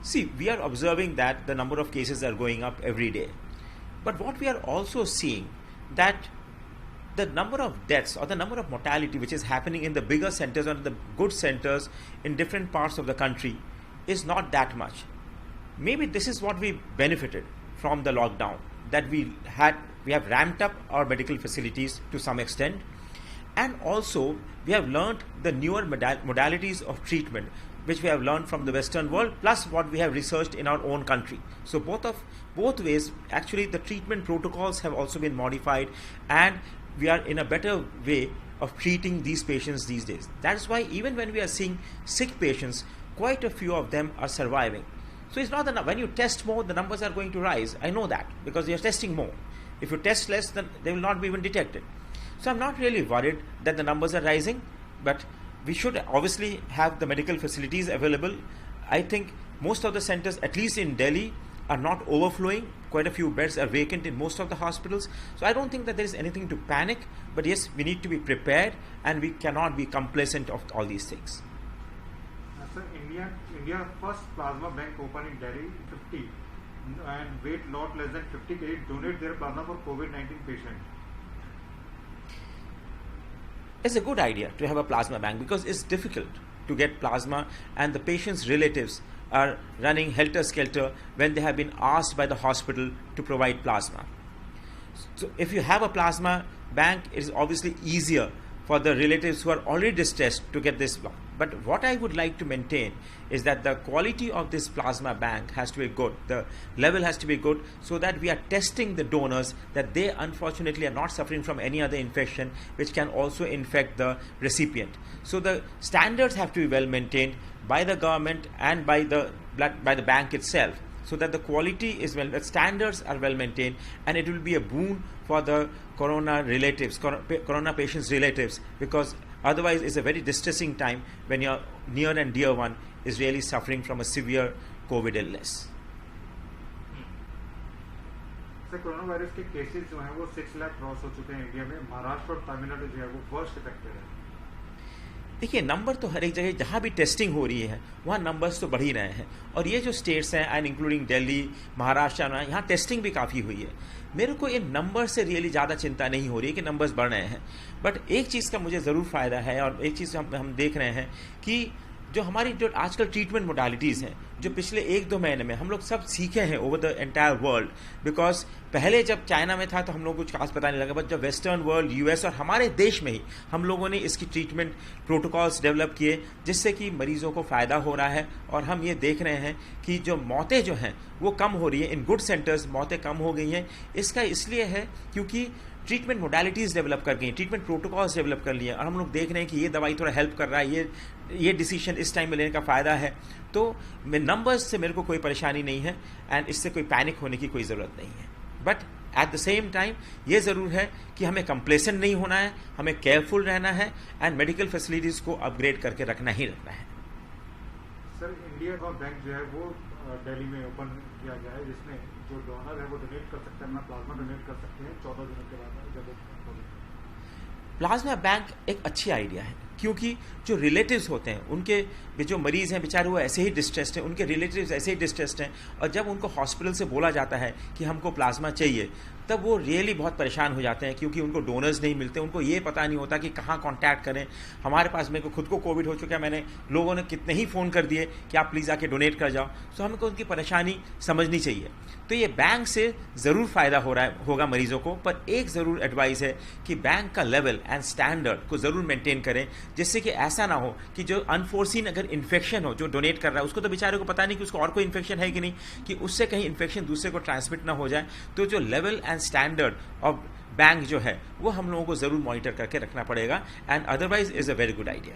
See, we are observing that the number of cases are going up every day. But what we are also seeing that the number of deaths or the number of mortality which is happening in the bigger centers or the good centers in different parts of the country is not that much. Maybe this is what we benefited from the lockdown, that we have ramped up our medical facilities to some extent, and also we have learned the newer modalities of treatment which we have learned from the Western world, plus what we have researched in our own country. So both ways, actually the treatment protocols have also been modified, and we are in a better way of treating these patients these days. That is why even when we are seeing sick patients, quite a few of them are surviving. So it's not that when you test more, the numbers are going to rise. I know that because you're testing more. If you test less, then they will not be even detected. So I'm not really worried that the numbers are rising, but we should obviously have the medical facilities available. I think most of the centers, at least in Delhi, are not overflowing. Quite a few beds are vacant in most of the hospitals. So I don't think that there is anything to panic. But yes, we need to be prepared, and we cannot be complacent of all these things. Sir, India first plasma bank opened in Delhi 50 and weight lot less than 50 kg donate their plasma for COVID-19 patient. It's a good idea to have a plasma bank because it's difficult to get plasma, and the patient's relatives are running helter-skelter when they have been asked by the hospital to provide plasma. So if you have a plasma bank, it is obviously easier for the relatives who are already distressed to get this. But what I would like to maintain is that the quality of this plasma bank has to be good. The level has to be good so that we are testing the donors that they unfortunately are not suffering from any other infection which can also infect the recipient. So the standards have to be well maintained by the government and by the bank itself, so that the quality is well, the standards are well maintained, and it will be a boon for the corona patients' relatives, because otherwise it's a very distressing time when your near and dear one is really suffering from a severe COVID illness. Sir, corona virus के cases जो हैं वो 6 lakh cross हो चुके हैं India में. महाराष्ट्र और तमिलनाडु जो है वो वर्स्ट इफेक्टेड है. देखिए, नंबर तो हर एक जगह जहाँ भी टेस्टिंग हो रही है वहाँ नंबर्स तो बढ़ ही रहे हैं, और ये जो स्टेट्स हैं एंड इंक्लूडिंग दिल्ली, महाराष्ट्र, यहाँ टेस्टिंग भी काफ़ी हुई है. मेरे को इन नंबर से रियली ज़्यादा चिंता नहीं हो रही है कि नंबर्स बढ़ रहे हैं. बट एक चीज़ का मुझे ज़रूर फ़ायदा है, और एक चीज़ हम देख रहे हैं कि जो हमारी जो आजकल ट्रीटमेंट मोडालिटीज़ हैं, जो पिछले 1-2 महीने में हम लोग सब सीखे हैं over the entire world. Because पहले जब चाइना में था तो हम लोग कुछ खास पता नहीं लगा, बट जब वेस्टर्न वर्ल्ड, यूएस और हमारे देश में ही हम लोगों ने इसकी ट्रीटमेंट प्रोटोकॉल्स डेवलप किए, जिससे कि मरीजों को फ़ायदा हो रहा है. और हम ये देख रहे हैं कि जो मौतें जो हैं वो कम हो रही है. इन गुड सेंटर्स मौतें कम हो गई हैं. इसका इसलिए है क्योंकि ट्रीटमेंट मोडालिटीज़ डेवलप कर गई, ट्रीटमेंट प्रोटोकॉल्स डेवलप कर लिए, और हम लोग देख रहे हैं कि ये दवाई थोड़ा हेल्प कर रहा है, ये डिसीजन इस टाइम में लेने का फ़ायदा है. तो नंबर्स से मेरे को कोई परेशानी नहीं है, एंड इससे कोई पैनिक होने की कोई ज़रूरत नहीं है. But at the same time ये ज़रूर है कि हमें कंप्लेसेंट नहीं होना है, हमें केयरफुल रहना है, एंड मेडिकल फैसिलिटीज़ को अपग्रेड करके रखना ही रखना है. सर, इंडिया का बैंक जो है वो दिल्ली में ओपन किया गया है, जिसमें जो डोनर है वो डोनेट कर सकते हैं, अपना प्लाज्मा डोनेट कर सकते हैं 14 दिनों के बाद जब प्लाज्मा बैंक एक अच्छी आइडिया है, क्योंकि जो रिलेटिव्स होते हैं, उनके जो मरीज़ हैं बेचारे वो ऐसे ही डिस्ट्रेस्ड हैं, उनके रिलेटिव्स ऐसे ही डिस्ट्रेस्ड हैं, और जब उनको हॉस्पिटल से बोला जाता है कि हमको प्लाज्मा चाहिए, तब वो रियली बहुत परेशान हो जाते हैं, क्योंकि उनको डोनर्स नहीं मिलते, उनको ये पता नहीं होता कि कहाँ कांटेक्ट करें. हमारे पास, मेरे को खुद को कोविड हो चुका है, मैंने लोगों ने कितने ही फ़ोन कर दिए कि आप प्लीज़ आके डोनेट कर जाओ. सो हमको उनकी परेशानी समझनी चाहिए. तो ये बैंक से ज़रूर फ़ायदा होगा मरीज़ों को, पर एक ज़रूर एडवाइस है कि बैंक का लेवल एंड स्टैंडर्ड को ज़रूर मेंटेन करें, जिससे कि ऐसा ना हो कि जो अनफोर्सिन अगर इन्फेक्शन हो, जो डोनेट कर रहा है उसको तो बेचारे को पता नहीं कि उसको और कोई इन्फेक्शन है कि नहीं, कि उससे कहीं इन्फेक्शन दूसरे को ट्रांसमिट ना हो जाए. तो जो level and standard of bank जो है वो हम लोगों को ज़रूर मॉनिटर करके रखना पड़ेगा, and otherwise is a very good idea.